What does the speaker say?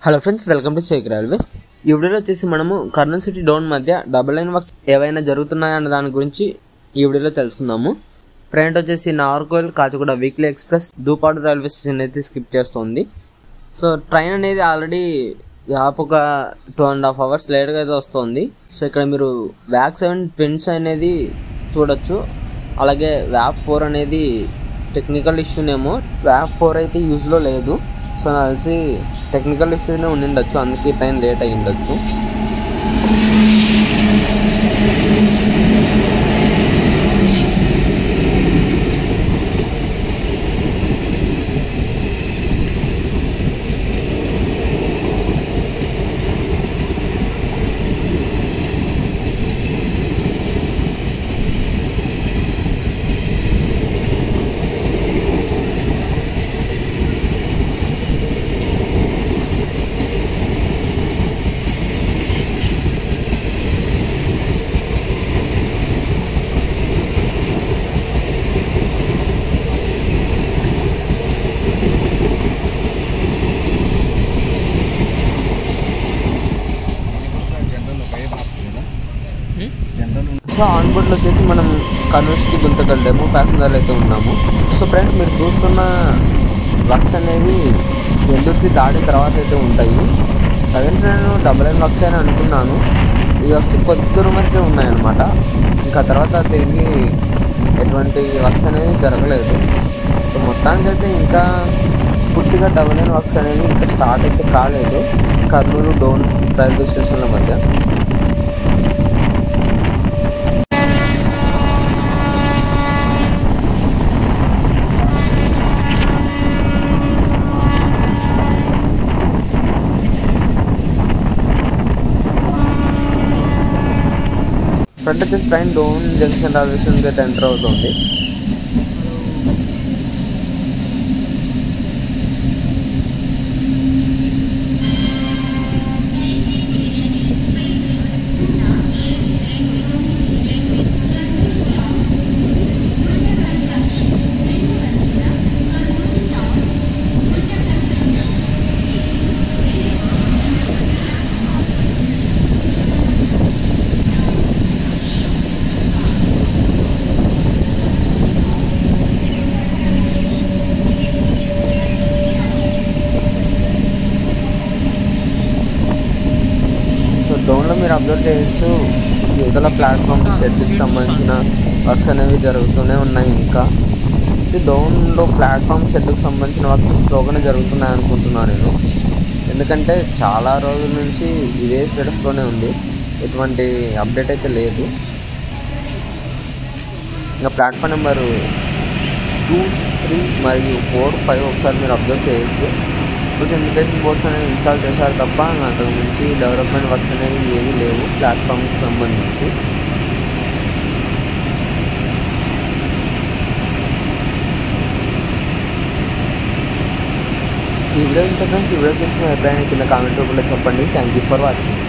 Hello friends, welcome to sake railways. ఈ వీడియోలో వచ్చేసి మనము కర్నూలు సిటీ డౌన్ మధ్య డబుల్ లైన్ వర్క్స్ ఏవైనా జరుగుతున్నాయా అన్న దాని గురించి ఈ వీడియోలో తెలుసుకుందాము. ట్రైన్ వచ్చేసి Nagercoil Kacheguda weekly express Dupadu railway station అయితే స్కిప్ చేస్తుంది. సో ట్రైన్ అనేది ఆల్రెడీ ఒక 2.5 hours లేట్గా అయితే వస్తుంది. సో ఇక్కడ మీరు వ్యాక్ 7 ట్విన్స్ అనేది చూడొచ్చు. అలాగే వ్యాప్ 4 అనేది టెక్నికల్ ఇష్యూనేమో, వ్యాప్ 4 అయితే యూజ్లో లేదు. సో నాకు తెలిసి టెక్నికల్ ఇష్యూనే ఉండిండొచ్చు, అందుకే ట్రైన్ లేట్ అయ్యి ఉండొచ్చు. సో ఆన్ బోర్డ్లో వచ్చేసి మనం కర్నూలు సిటీ గుంతకల్ డెమో ప్యాసింజర్లు అయితే ఉన్నాము. సో ఫ్రెండ్స్, మీరు చూస్తున్న వర్క్స్ అనేవి వెల్లుర్తి దాటిన తర్వాత అయితే ఉంటాయి. ప్రజెంట్ నేను డబుల్ లైన్ వర్క్స్ అని అనుకున్నాను. ఈ వర్క్స్ కొద్ది దూరం వరకే ఉన్నాయన్నమాట. ఇంకా తర్వాత తిరిగి ఎటువంటి వర్క్స్ అనేది జరగలేదు. సో మొత్తానికి అయితే ఇంకా పూర్తిగా డబుల్ లైన్ వర్క్స్ అనేవి ఇంకా స్టార్ట్ అయితే కాలేదు కర్నూలు డౌన్ రైల్వే స్టేషన్ల మధ్య. ఫ్రంట్ వచ్చేసి ట్రైన్ డౌన్ జంక్షన్ రైల్వే స్టేషన్కి అయితే ఎంటర్ అవుతుంది. సో డౌన్లో మీరు అబ్జర్వ్ చేయొచ్చు, యువతల ప్లాట్ఫామ్ షెడ్కి సంబంధించిన వర్క్స్ అనేవి జరుగుతూనే ఉన్నాయి. ఇంకా డౌన్లో ప్లాట్ఫామ్ షెడ్కి సంబంధించిన వర్క్స్ స్లోగానే జరుగుతున్నాయి అనుకుంటున్నాను నేను. ఎందుకంటే చాలా రోజుల నుంచి ఇదే స్టేటస్లోనే ఉంది, ఎటువంటి అప్డేట్ అయితే లేదు. ఇంకా ప్లాట్ఫామ్ నెంబర్ 2, 3 మరియు 4, 5 ఒకసారి మీరు అబ్జర్వ్ చేయొచ్చు. కొంచెం ఇండికేషన్ బోర్డ్స్ అనేవి ఇన్స్టాల్ చేశారు తప్ప అంతకు మించి డెవలప్మెంట్ వర్క్స్ అనేవి ఏమీ లేవు ప్లాట్ఫామ్కి సంబంధించి. ఈ వీడియో ఇంత ఫ్రెండ్స్, ఈ వీడియో గురించి మీ అభిప్రాయాన్ని కింద కామెంట్ రూపంలో చెప్పండి. Thank you for watching.